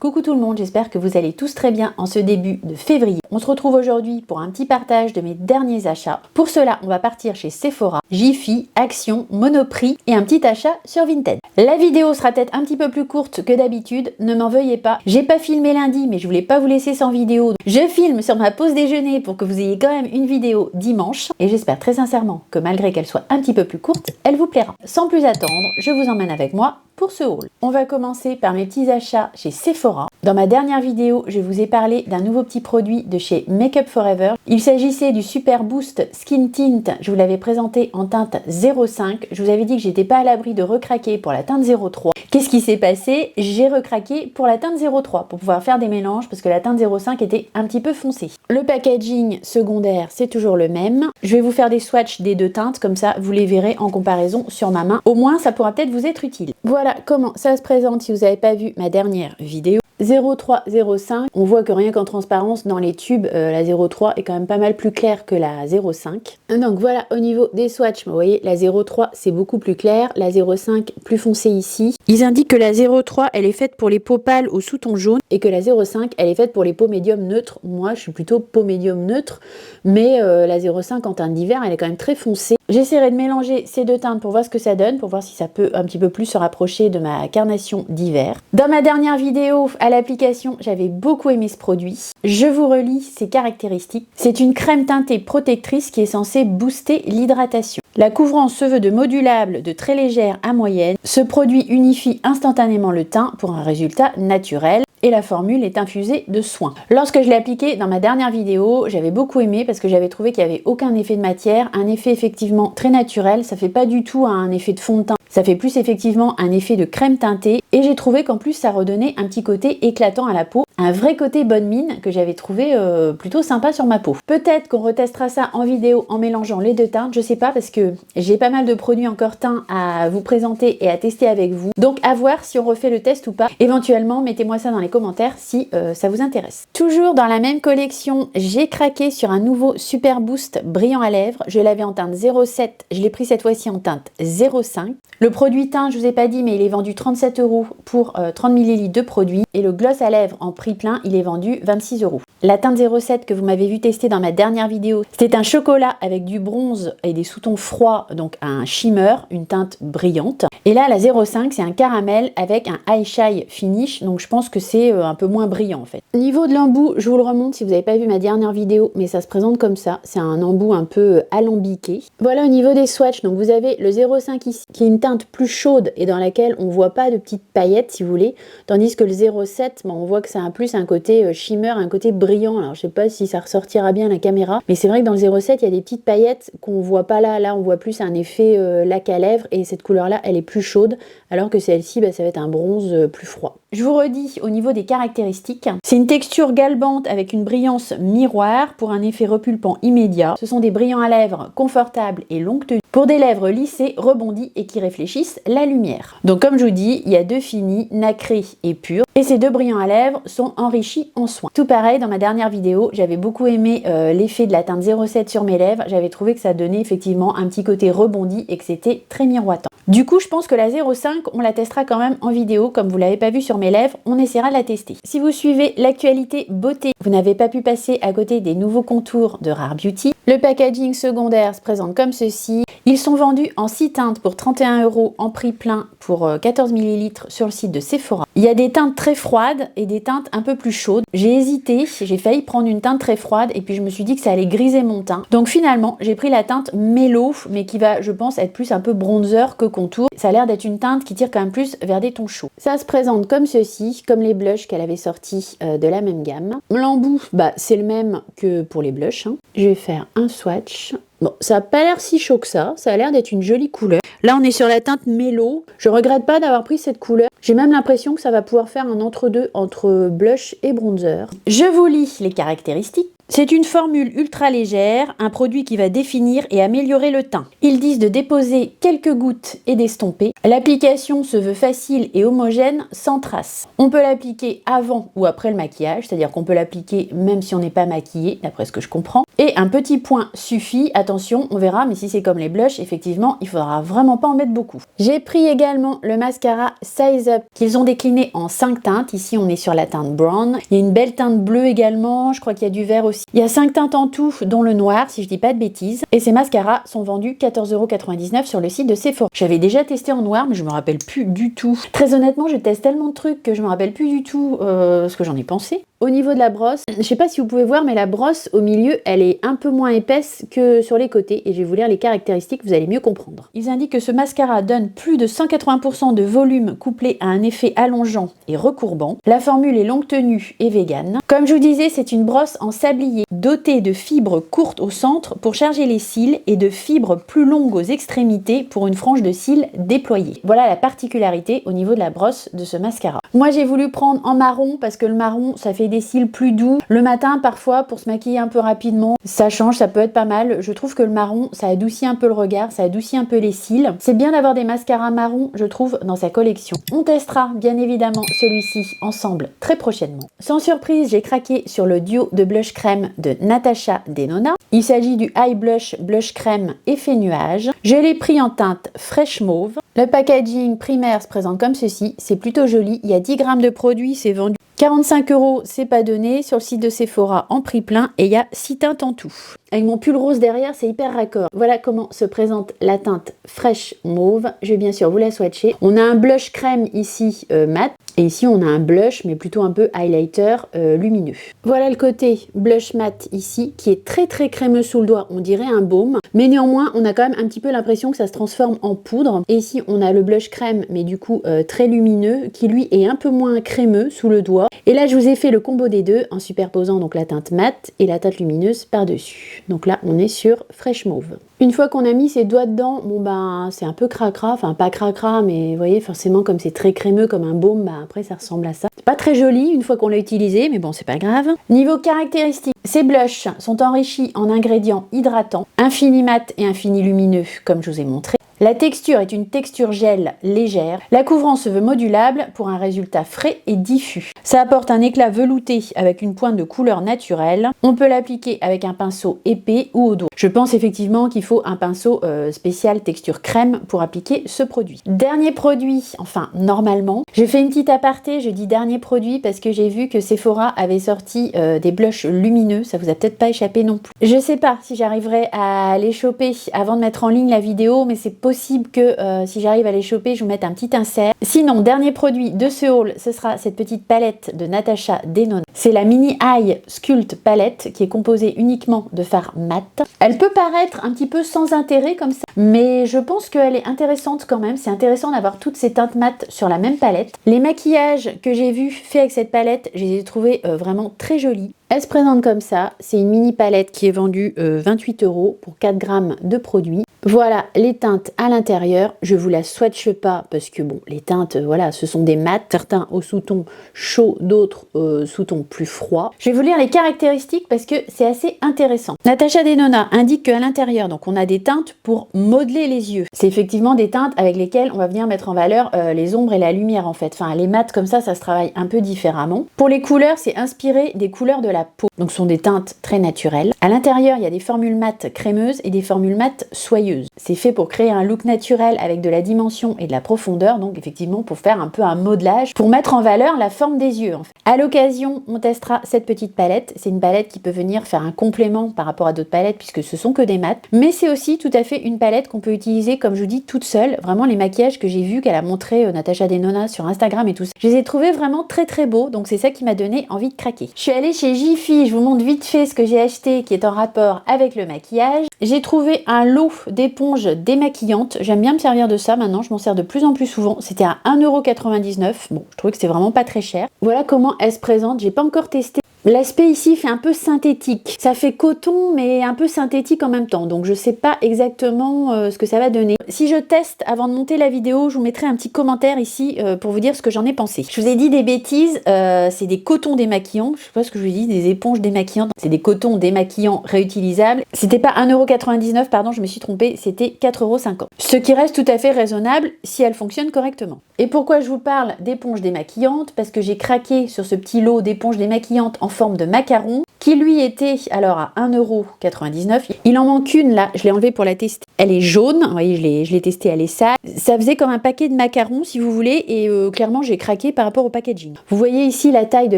Coucou tout le monde, j'espère que vous allez tous très bien en ce début de février. On se retrouve aujourd'hui pour un petit partage de mes derniers achats. Pour cela, on va partir chez Sephora, Jiffy, Action, Monoprix et un petit achat sur Vinted. La vidéo sera peut-être un petit peu plus courte que d'habitude, ne m'en veuillez pas. J'ai pas filmé lundi, mais je voulais pas vous laisser sans vidéo. Je filme sur ma pause déjeuner pour que vous ayez quand même une vidéo dimanche. Et j'espère très sincèrement que malgré qu'elle soit un petit peu plus courte, elle vous plaira. Sans plus attendre, je vous emmène avec moi pour ce haul. On va commencer par mes petits achats chez Sephora. Dans ma dernière vidéo, je vous ai parlé d'un nouveau petit produit de chez Make Up For Ever. Il s'agissait du Super Boost Skin Tint. Je vous l'avais présenté en teinte 05. Je vous avais dit que j'étais pas à l'abri de recraquer pour la teinte 03. Qu'est-ce qui s'est passé? J'ai recraqué pour la teinte 03 pour pouvoir faire des mélanges parce que la teinte 05 était un petit peu foncée. Le packaging secondaire, c'est toujours le même. Je vais vous faire des swatchs des deux teintes, comme ça vous les verrez en comparaison sur ma main. Au moins, ça pourra peut-être vous être utile. Voilà comment ça se présente si vous n'avez pas vu ma dernière vidéo. 03-05, on voit que rien qu'en transparence dans les tubes, la 03 est quand même pas mal plus claire que la 05. Donc voilà, au niveau des swatchs, vous voyez, la 03 c'est beaucoup plus clair, la 05 plus foncée ici. Ils indiquent que la 03 elle est faite pour les peaux pâles ou sous-ton jaune et que la 05 elle est faite pour les peaux médium neutres. Moi je suis plutôt peau médium neutre, mais la 05 en teinte d'hiver elle est quand même très foncée. J'essaierai de mélanger ces deux teintes pour voir ce que ça donne, pour voir si ça peut un petit peu plus se rapprocher de ma carnation d'hiver. Dans ma dernière vidéo à l'application, j'avais beaucoup aimé ce produit. Je vous relis ses caractéristiques. C'est une crème teintée protectrice qui est censée booster l'hydratation. La couvrance se veut de modulable, de très légère à moyenne. Ce produit unifie instantanément le teint pour un résultat naturel. Et la formule est infusée de soin. Lorsque je l'ai appliqué dans ma dernière vidéo, j'avais beaucoup aimé parce que j'avais trouvé qu'il n'y avait aucun effet de matière, un effet effectivement très naturel, ça fait pas du tout un effet de fond de teint, ça fait plus effectivement un effet de crème teintée et j'ai trouvé qu'en plus ça redonnait un petit côté éclatant à la peau, un vrai côté bonne mine que j'avais trouvé plutôt sympa sur ma peau. Peut-être qu'on retestera ça en vidéo en mélangeant les deux teintes, je sais pas parce que j'ai pas mal de produits encore teints à vous présenter et à tester avec vous, donc à voir si on refait le test ou pas. Éventuellement mettez-moi ça dans les commentaires si ça vous intéresse. Toujours dans la même collection, j'ai craqué sur un nouveau Super Boost brillant à lèvres. Je l'avais en teinte 07, je l'ai pris cette fois-ci en teinte 05. Le produit teint, je vous ai pas dit, mais il est vendu 37 € pour 30 ml de produit. Et le gloss à lèvres en prix plein, il est vendu 26 €. La teinte 07 que vous m'avez vu tester dans ma dernière vidéo, c'était un chocolat avec du bronze et des sous-tons froids, donc un shimmer, une teinte brillante. Et là, la 05, c'est un caramel avec un eye shine finish, donc je pense que c'est un peu moins brillant en fait. Niveau de l'embout, je vous le remonte si vous n'avez pas vu ma dernière vidéo, mais ça se présente comme ça. C'est un embout un peu alambiqué. Voilà au niveau des swatchs, donc vous avez le 05 ici, qui est une teinte plus chaude et dans laquelle on voit pas de petites paillettes si vous voulez, tandis que le 07, bon, on voit que ça a plus un côté shimmer, un côté brillant. Alors je sais pas si ça ressortira bien à la caméra, mais c'est vrai que dans le 07 il y a des petites paillettes qu'on voit pas là. Là on voit plus un effet lac à lèvres et cette couleur là elle est plus chaude, alors que celle-ci ça va être un bronze plus froid. Je vous redis au niveau des caractéristiques, c'est une texture galbante avec une brillance miroir pour un effet repulpant immédiat. Ce sont des brillants à lèvres confortables et longue tenue pour des lèvres lissées, rebondies et qui réfléchissent la lumière. Donc comme je vous dis, il y a deux finis, nacré et pur, et ces deux brillants à lèvres sont enrichis en soins. Tout pareil, dans ma dernière vidéo, j'avais beaucoup aimé l'effet de la teinte 07 sur mes lèvres. J'avais trouvé que ça donnait effectivement un petit côté rebondi et que c'était très miroitant. Du coup, je pense que la 05, on la testera quand même en vidéo. Comme vous l'avez pas vu sur mes lèvres, on essaiera de la tester. Si vous suivez l'actualité beauté, vous n'avez pas pu passer à côté des nouveaux contours de Rare Beauty. Le packaging secondaire se présente comme ceci. Ils sont vendus en 6 teintes pour 31 € en prix plein pour 14 ml sur le site de Sephora. Il y a des teintes très froides et des teintes un peu plus chaudes. J'ai hésité, j'ai failli prendre une teinte très froide et puis je me suis dit que ça allait griser mon teint. Donc finalement, j'ai pris la teinte Mellow, mais qui va, je pense, être plus un peu bronzer que contour. Ça a l'air d'être une teinte qui tire quand même plus vers des tons chauds. Ça se présente comme ceci, comme les blushs qu'elle avait sortis de la même gamme. L'embout, c'est le même que pour les blushs. Je vais faire un swatch. Bon, ça n'a pas l'air si chaud que ça a l'air d'être une jolie couleur. Là, on est sur la teinte Mellow. Je regrette pas d'avoir pris cette couleur. J'ai même l'impression que ça va pouvoir faire un entre-deux entre blush et bronzer. Je vous lis les caractéristiques. C'est une formule ultra légère, un produit qui va définir et améliorer le teint. Ils disent de déposer quelques gouttes et d'estomper. L'application se veut facile et homogène, sans traces. On peut l'appliquer avant ou après le maquillage, c'est-à-dire qu'on peut l'appliquer même si on n'est pas maquillé, d'après ce que je comprends. Et un petit point suffit, attention, on verra, mais si c'est comme les blushs, effectivement, il faudra vraiment pas en mettre beaucoup. J'ai pris également le mascara Size Up, qu'ils ont décliné en 5 teintes. Ici, on est sur la teinte brown. Il y a une belle teinte bleue également, je crois qu'il y a du vert aussi. Il y a 5 teintes en tout, dont le noir, si je dis pas de bêtises. Et ces mascaras sont vendus 14,99 € sur le site de Sephora. J'avais déjà testé en noir, mais je me rappelle plus du tout. Très honnêtement, je teste tellement de trucs que je me rappelle plus du tout ce que j'en ai pensé. Au niveau de la brosse, je sais pas si vous pouvez voir, mais la brosse au milieu, elle est un peu moins épaisse que sur les côtés. Et je vais vous lire les caractéristiques, vous allez mieux comprendre. Ils indiquent que ce mascara donne plus de 180% de volume couplé à un effet allongeant et recourbant. La formule est longue tenue et vegan. Comme je vous disais, c'est une brosse en sablier dotée de fibres courtes au centre pour charger les cils et de fibres plus longues aux extrémités pour une frange de cils déployée. Voilà la particularité au niveau de la brosse de ce mascara. Moi, j'ai voulu prendre en marron parce que le marron, ça fait des cils plus doux. Le matin, parfois, pour se maquiller un peu rapidement, ça change, ça peut être pas mal. Je trouve que le marron, ça adoucit un peu le regard, ça adoucit un peu les cils. C'est bien d'avoir des mascaras marron, je trouve, dans sa collection. On testera, bien évidemment, celui-ci ensemble très prochainement. Sans surprise, j'ai craqué sur le duo de blush crème de Natasha Denona. Il s'agit du Eye Blush Blush Crème Effet Nuage. Je l'ai pris en teinte fraîche mauve. Le packaging primaire se présente comme ceci, c'est plutôt joli. Il y a 10 grammes de produit, c'est vendu 45 €, c'est pas donné, sur le site de Sephora en prix plein, et il y a 6 teintes en tout. Avec mon pull rose derrière, c'est hyper raccord. Voilà comment se présente la teinte fraîche mauve. Je vais bien sûr vous la swatcher. On a un blush crème ici mat, et ici on a un blush, mais plutôt un peu highlighter lumineux. Voilà le côté blush mat ici, qui est très très crémeux sous le doigt, on dirait un baume, mais néanmoins on a quand même un petit peu l'impression que ça se transforme en poudre. Et ici on a le blush crème, mais du coup très lumineux, qui lui est un peu moins crémeux sous le doigt. Et là je vous ai fait le combo des deux en superposant donc la teinte mat et la teinte lumineuse par-dessus. Donc là on est sur fraîche mauve. Une fois qu'on a mis ses doigts dedans, bon ben c'est un peu cracra, enfin pas cracra, mais vous voyez forcément comme c'est très crémeux comme un baume, bah après ça ressemble à ça. C'est pas très joli une fois qu'on l'a utilisé, mais bon c'est pas grave. Niveau caractéristiques, ces blushs sont enrichis en ingrédients hydratants, infini mat et infini lumineux comme je vous ai montré. La texture est une texture gel légère. La couvrance se veut modulable pour un résultat frais et diffus. Ça apporte un éclat velouté avec une pointe de couleur naturelle. On peut l'appliquer avec un pinceau épais ou au doigt. Je pense effectivement qu'il faut un pinceau spécial texture crème pour appliquer ce produit. Dernier produit, enfin normalement, j'ai fait une petite aparté, je dis dernier produit parce que j'ai vu que Sephora avait sorti des blushs lumineux. Ça vous a peut-être pas échappé non plus. Je sais pas si j'arriverai à les choper avant de mettre en ligne la vidéo, mais c'est possible que si j'arrive à les choper, je vous mette un petit insert. Sinon, dernier produit de ce haul, ce sera cette petite palette de Natasha Denona. C'est la Mini Eye Sculpt palette qui est composée uniquement de fard mat. Elle peut paraître un petit peu sans intérêt comme ça, mais je pense qu'elle est intéressante quand même. C'est intéressant d'avoir toutes ces teintes mat sur la même palette. Les maquillages que j'ai vus faits avec cette palette, je les ai trouvés vraiment très jolis. Elle se présente comme ça, c'est une mini palette qui est vendue 28 € pour 4 grammes de produit. Voilà les teintes à l'intérieur, je vous la swatche pas parce que bon, les teintes, voilà, ce sont des mats, certains au sous-ton chaud, d'autres sous-ton plus froid. Je vais vous lire les caractéristiques parce que c'est assez intéressant. Natasha Denona indique qu'à l'intérieur, donc on a des teintes pour modeler les yeux. C'est effectivement des teintes avec lesquelles on va venir mettre en valeur les ombres et la lumière en fait. Enfin, les mats comme ça se travaille un peu différemment. Pour les couleurs, c'est inspiré des couleurs de la peau. Donc ce sont des teintes très naturelles. À l'intérieur, il y a des formules mat crémeuses et des formules mat soyeuses. C'est fait pour créer un look naturel avec de la dimension et de la profondeur, donc effectivement pour faire un peu un modelage, pour mettre en valeur la forme des yeux en fait. À l'occasion, on testera cette petite palette. C'est une palette qui peut venir faire un complément par rapport à d'autres palettes puisque ce sont que des mats. Mais c'est aussi tout à fait une palette qu'on peut utiliser, comme je vous dis, toute seule. Vraiment les maquillages que j'ai vus qu'elle a montré Natasha Denona sur Instagram et tout ça, je les ai trouvés vraiment très très beaux, donc c'est ça qui m'a donné envie de craquer. Je suis allée chez Jiffy, je vous montre vite fait ce que j'ai acheté qui est en rapport avec le maquillage. J'ai trouvé un lot d'éponges démaquillantes. J'aime bien me servir de ça maintenant, je m'en sers de plus en plus souvent. C'était à 1,99 €. Bon, je trouvais que c'est vraiment pas très cher. Voilà comment elle se présente. J'ai pas encore testé L'aspect ici fait un peu synthétique. Ça fait coton, mais un peu synthétique en même temps. Donc je sais pas exactement ce que ça va donner. Si je teste avant de monter la vidéo, je vous mettrai un petit commentaire ici pour vous dire ce que j'en ai pensé. Je vous ai dit des bêtises, c'est des cotons démaquillants. Je sais pas ce que je vous ai dit, des éponges démaquillantes. C'est des cotons démaquillants réutilisables. C'était pas 1,99 €, pardon, je me suis trompée, c'était 4,50 €. Ce qui reste tout à fait raisonnable si elle fonctionne correctement. Et pourquoi je vous parle d'éponges démaquillantes? Parce que j'ai craqué sur ce petit lot d'éponges démaquillantes en forme de macaron, qui lui était alors à 1,99 €. Il en manque une là, je l'ai enlevée pour la tester. Elle est jaune, vous voyez, je l'ai testée, elle est sale. Ça faisait comme un paquet de macarons si vous voulez, et clairement j'ai craqué par rapport au packaging. Vous voyez ici la taille de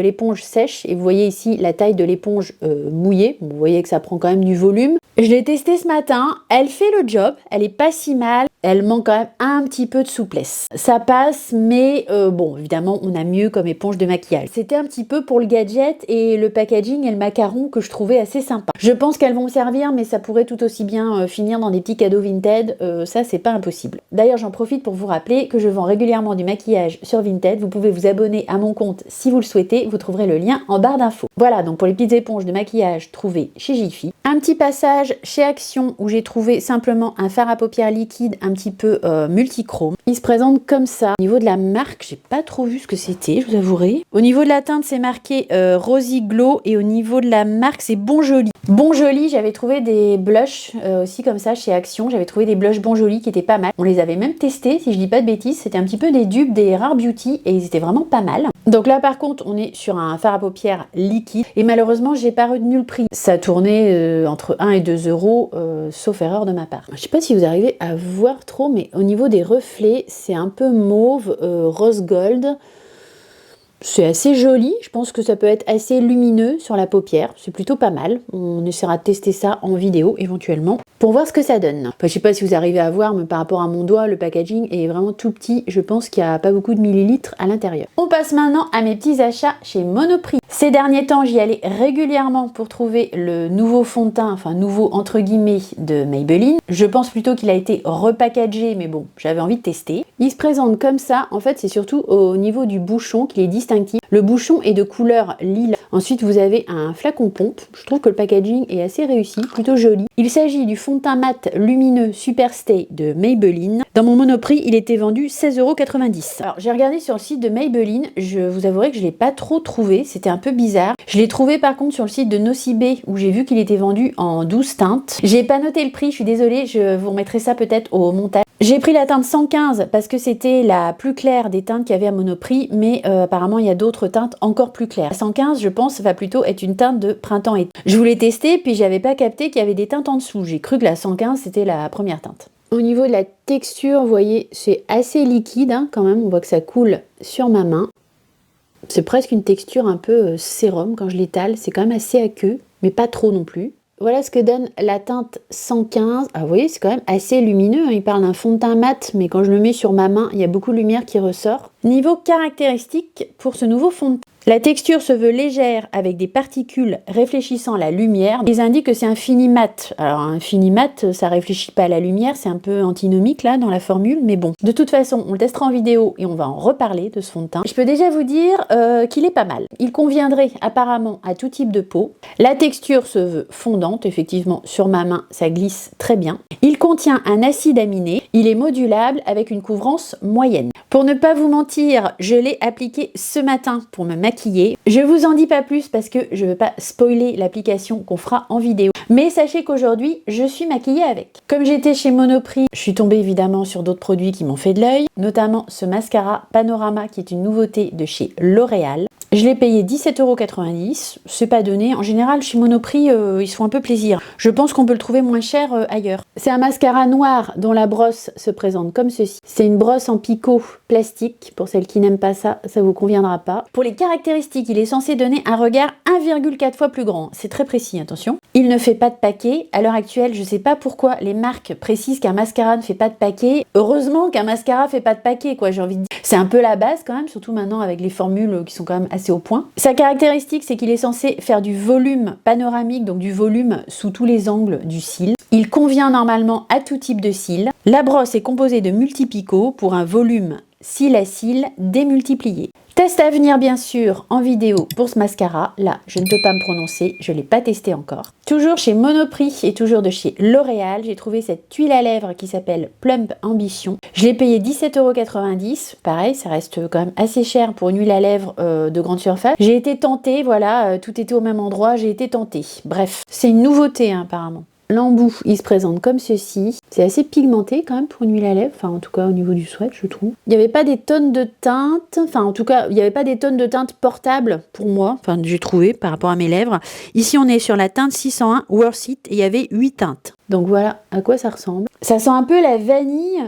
l'éponge sèche, et vous voyez ici la taille de l'éponge mouillée. Vous voyez que ça prend quand même du volume. Je l'ai testée ce matin, elle fait le job, elle est pas si mal. Elle manque quand même un petit peu de souplesse. Ça passe, mais bon, évidemment, on a mieux comme éponge de maquillage. C'était un petit peu pour le gadget et le packaging et le macaron que je trouvais assez sympa. Je pense qu'elles vont me servir, mais ça pourrait tout aussi bien finir dans des petits cadeaux Vinted. Ça, c'est pas impossible. D'ailleurs, j'en profite pour vous rappeler que je vends régulièrement du maquillage sur Vinted. Vous pouvez vous abonner à mon compte si vous le souhaitez. Vous trouverez le lien en barre d'infos. Voilà, donc pour les petites éponges de maquillage trouvées chez Jiffy. Un petit passage chez Action où j'ai trouvé simplement un fard à paupières liquide un petit peu multichrome. Il se présente comme ça. Au niveau de la marque, j'ai pas trop vu ce que c'était, je vous avouerai. Au niveau de la teinte, c'est marqué Rosy Glow, et au niveau de la marque, c'est Bon Joli. Bon Joli, j'avais trouvé des blushs aussi comme ça chez Action. J'avais trouvé des blushs Bon Joli qui étaient pas mal. On les avait même testés, si je dis pas de bêtises. C'était un petit peu des dupes des Rare Beauty et ils étaient vraiment pas mal. Donc là, par contre, on est sur un fard à paupières liquide et malheureusement, j'ai pas retenu le prix. Ça tournait entre 1 et 2 €, sauf erreur de ma part. Je sais pas si vous arrivez à voir trop, mais au niveau des reflets, c'est un peu mauve, rose gold. C'est assez joli, je pense que ça peut être assez lumineux sur la paupière, c'est plutôt pas mal. On essaiera de tester ça en vidéo éventuellement pour voir ce que ça donne. Enfin, je sais pas si vous arrivez à voir, mais par rapport à mon doigt, le packaging est vraiment tout petit. Je pense qu'il n'y a pas beaucoup de millilitres à l'intérieur. On passe maintenant à mes petits achats chez Monoprix. Ces derniers temps, j'y allais régulièrement pour trouver le nouveau fond de teint, enfin nouveau entre guillemets, de Maybelline. Je pense plutôt qu'il a été repackagé, mais bon, j'avais envie de tester. Il se présente comme ça. En fait, c'est surtout au niveau du bouchon qu'il est distinctif. Le bouchon est de couleur lilas. Ensuite, vous avez un flacon pompe. Je trouve que le packaging est assez réussi, plutôt joli. Il s'agit du fond de teint mat lumineux Superstay de Maybelline. Dans mon Monoprix, il était vendu 16,90 €. Alors, j'ai regardé sur le site de Maybelline. Je vous avouerai que je ne l'ai pas trop trouvé. C'était un peu bizarre. Je l'ai trouvé par contre sur le site de Nocibé où j'ai vu qu'il était vendu en 12 teintes. J'ai pas noté le prix, je suis désolée. Je vous remettrai ça peut-être au montage. J'ai pris la teinte 115 parce que c'était la plus claire des teintes qu'il y avait à Monoprix, mais apparemment il y a d'autres teintes encore plus claires. La 115, je pense, va plutôt être une teinte de printemps-été. Je voulais tester, puis j'avais pas capté qu'il y avait des teintes en dessous. J'ai cru que la 115 c'était la première teinte. Au niveau de la texture, vous voyez, c'est assez liquide hein, quand même. On voit que ça coule sur ma main. C'est presque une texture un peu sérum quand je l'étale. C'est quand même assez aqueux, mais pas trop non plus. Voilà ce que donne la teinte 115. Ah, vous voyez, c'est quand même assez lumineux. Hein. Il parle d'un fond de teint mat, mais quand je le mets sur ma main, il y a beaucoup de lumière qui ressort. Niveau caractéristiques pour ce nouveau fond de teint. La texture se veut légère avec des particules réfléchissant la lumière. Ils indiquent que c'est un fini mat. Alors un fini mat, ça réfléchit pas à la lumière, c'est un peu antinomique là dans la formule, mais bon. De toute façon, on le testera en vidéo et on va en reparler de ce fond de teint. Je peux déjà vous dire qu'il est pas mal. Il conviendrait apparemment à tout type de peau. La texture se veut fondante, effectivement sur ma main ça glisse très bien. Il contient un acide aminé, il est modulable avec une couvrance moyenne. Pour ne pas vous mentir, je l'ai appliqué ce matin pour me maquiller. Je vous en dis pas plus parce que je veux pas spoiler l'application qu'on fera en vidéo. Mais sachez qu'aujourd'hui, je suis maquillée avec. Comme j'étais chez Monoprix, je suis tombée évidemment sur d'autres produits qui m'ont fait de l'œil, notamment ce mascara Panorama qui est une nouveauté de chez L'Oréal. Je l'ai payé 17,90 €, c'est pas donné. En général, chez Monoprix, ils se font un peu plaisir. Je pense qu'on peut le trouver moins cher ailleurs. C'est un mascara noir dont la brosse se présente comme ceci. C'est une brosse en picot plastique. Pour celles qui n'aiment pas ça, ça vous conviendra pas. Pour les caractéristiques, il est censé donner un regard 1,4 fois plus grand. C'est très précis, attention. Il ne fait pas de paquet. À l'heure actuelle, je sais pas pourquoi les marques précisent qu'un mascara ne fait pas de paquet. Heureusement qu'un mascara fait pas de paquet, quoi, j'ai envie de dire. C'est un peu la base quand même, surtout maintenant avec les formules qui sont quand même assez au point. Sa caractéristique, c'est qu'il est censé faire du volume panoramique, donc du volume sous tous les angles du cil. Il convient normalement à tout type de cils. La brosse est composée de multipicots pour un volume cils à cils démultipliés. Test à venir bien sûr en vidéo pour ce mascara. Là, je ne peux pas me prononcer, je ne l'ai pas testé encore. Toujours chez Monoprix et toujours de chez L'Oréal, j'ai trouvé cette huile à lèvres qui s'appelle Plump Ambition. Je l'ai payé 17,90 €. Pareil, ça reste quand même assez cher pour une huile à lèvres de grande surface. J'ai été tentée, voilà, tout était au même endroit, j'ai été tentée. Bref, c'est une nouveauté hein, apparemment. L'embout, il se présente comme ceci. C'est assez pigmenté quand même pour une huile à lèvres, enfin en tout cas au niveau du swatch je trouve. Il n'y avait pas des tonnes de teintes, enfin en tout cas il n'y avait pas des tonnes de teintes portables pour moi, enfin j'ai trouvé par rapport à mes lèvres. Ici on est sur la teinte 601 Worth It et il y avait 8 teintes. Donc voilà à quoi ça ressemble. Ça sent un peu la vanille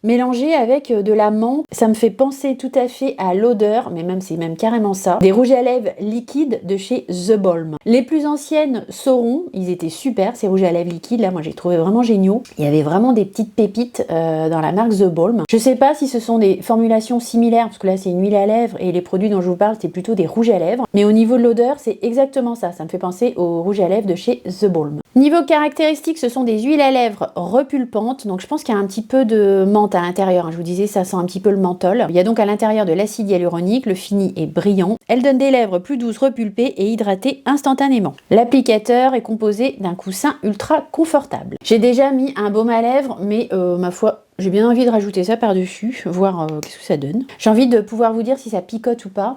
mélangé avec de la menthe. Ça me fait penser tout à fait à l'odeur, mais même c'est même carrément ça, des rouges à lèvres liquides de chez The Balm. Les plus anciennes sauront, ils étaient super ces rouges à lèvres liquides, là moi j'ai trouvé vraiment géniaux. Il y avait vraiment des petites pépites dans la marque The Balm. Je sais pas si ce sont des formulations similaires, parce que là c'est une huile à lèvres et les produits dont je vous parle c'est plutôt des rouges à lèvres, mais au niveau de l'odeur c'est exactement ça, ça me fait penser aux rouges à lèvres de chez The Balm. Niveau caractéristiques, ce sont des huiles à lèvres repulpantes, donc je pense qu'il y a un petit peu de menthe à l'intérieur, je vous disais ça sent un petit peu le menthol. Il y a donc à l'intérieur de l'acide hyaluronique, le fini est brillant. Elle donne des lèvres plus douces, repulpées et hydratées instantanément. L'applicateur est composé d'un coussin ultra confortable. J'ai déjà mis un baume à lèvres, mais ma foi, j'ai bien envie de rajouter ça par-dessus, voir qu'est-ce que ça donne. J'ai envie de pouvoir vous dire si ça picote ou pas.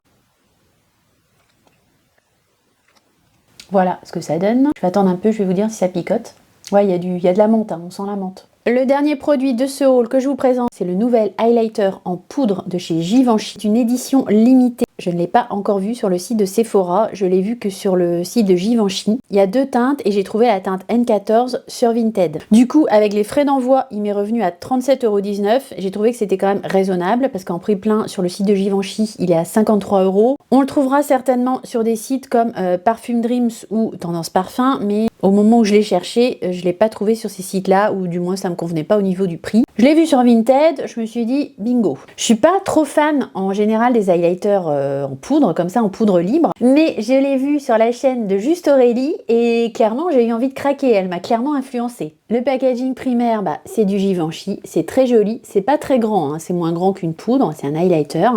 Voilà ce que ça donne. Je vais attendre un peu, je vais vous dire si ça picote. Ouais, il y a de la menthe, hein, on sent la menthe. Le dernier produit de ce haul que je vous présente, c'est le nouvel highlighter en poudre de chez Givenchy. C'est une édition limitée. Je ne l'ai pas encore vu sur le site de Sephora, je l'ai vu que sur le site de Givenchy. Il y a 2 teintes et j'ai trouvé la teinte N14 sur Vinted. Du coup, avec les frais d'envoi, il m'est revenu à 37,19 €. J'ai trouvé que c'était quand même raisonnable parce qu'en prix plein sur le site de Givenchy, il est à 53 €. On le trouvera certainement sur des sites comme Parfum Dreams ou Tendance Parfum, mais au moment où je l'ai cherché, je ne l'ai pas trouvé sur ces sites-là, ou du moins ça me convenait pas au niveau du prix. Je l'ai vu sur Vinted, je me suis dit bingo. Je suis pas trop fan en général des highlighters en poudre, comme ça en poudre libre, mais je l'ai vu sur la chaîne de Juste Aurélie et clairement j'ai eu envie de craquer, elle m'a clairement influencée. Le packaging primaire, c'est du Givenchy, c'est très joli, c'est pas très grand, hein, c'est moins grand qu'une poudre, c'est un highlighter.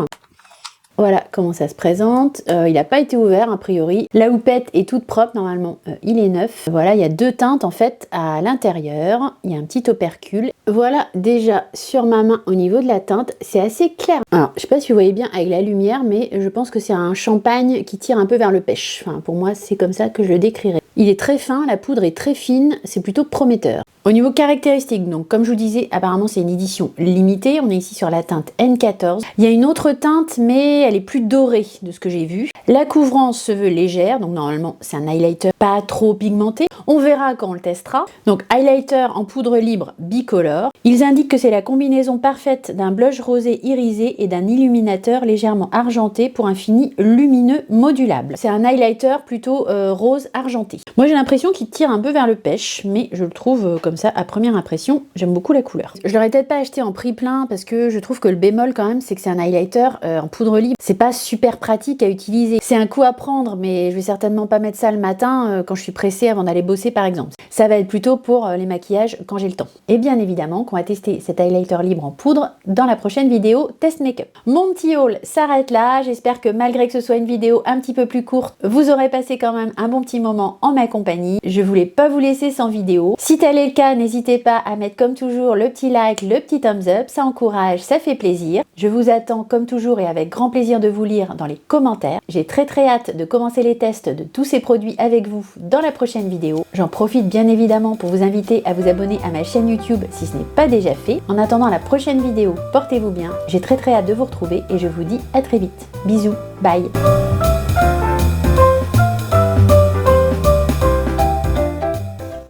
Voilà comment ça se présente. Il n'a pas été ouvert a priori. La houppette est toute propre normalement. Il est neuf. Voilà, il y a 2 teintes en fait à l'intérieur. Il y a un petit opercule. Voilà déjà sur ma main au niveau de la teinte, c'est assez clair. Alors, je sais pas si vous voyez bien avec la lumière, mais je pense que c'est un champagne qui tire un peu vers le pêche. Enfin, pour moi, c'est comme ça que je le décrirais. Il est très fin, la poudre est très fine, c'est plutôt prometteur. Au niveau caractéristique, donc comme je vous disais, apparemment c'est une édition limitée, on est ici sur la teinte N14. Il y a une autre teinte, mais elle est plus dorée de ce que j'ai vu. La couvrance se veut légère, donc normalement c'est un highlighter pas trop pigmenté. On verra quand on le testera. Donc highlighter en poudre libre bicolore. Ils indiquent que c'est la combinaison parfaite d'un blush rosé irisé et d'un illuminateur légèrement argenté pour un fini lumineux modulable. C'est un highlighter plutôt rose argenté. Moi j'ai l'impression qu'il tire un peu vers le pêche, mais je le trouve comme ça à première impression, j'aime beaucoup la couleur. Je l'aurais peut-être pas acheté en prix plein parce que je trouve que le bémol quand même c'est que c'est un highlighter en poudre libre. C'est pas super pratique à utiliser. C'est un coup à prendre, mais je vais certainement pas mettre ça le matin quand je suis pressée avant d'aller bosser par exemple. Ça va être plutôt pour les maquillages quand j'ai le temps. Et bien évidemment qu'on va tester cet highlighter libre en poudre dans la prochaine vidéo test make-up. Mon petit haul s'arrête là. J'espère que malgré que ce soit une vidéo un petit peu plus courte, vous aurez passé quand même un bon petit moment en ma compagnie. Je voulais pas vous laisser sans vidéo. Si tel est le cas, n'hésitez pas à mettre comme toujours le petit like, le petit thumbs up, ça encourage, ça fait plaisir. Je vous attends comme toujours et avec grand plaisir de vous lire dans les commentaires. J'ai très hâte de commencer les tests de tous ces produits avec vous dans la prochaine vidéo. J'en profite bien évidemment pour vous inviter à vous abonner à ma chaîne YouTube si ce n'est pas déjà fait. En attendant la prochaine vidéo, portez-vous bien. J'ai très hâte de vous retrouver et je vous dis à très vite. Bisous, bye.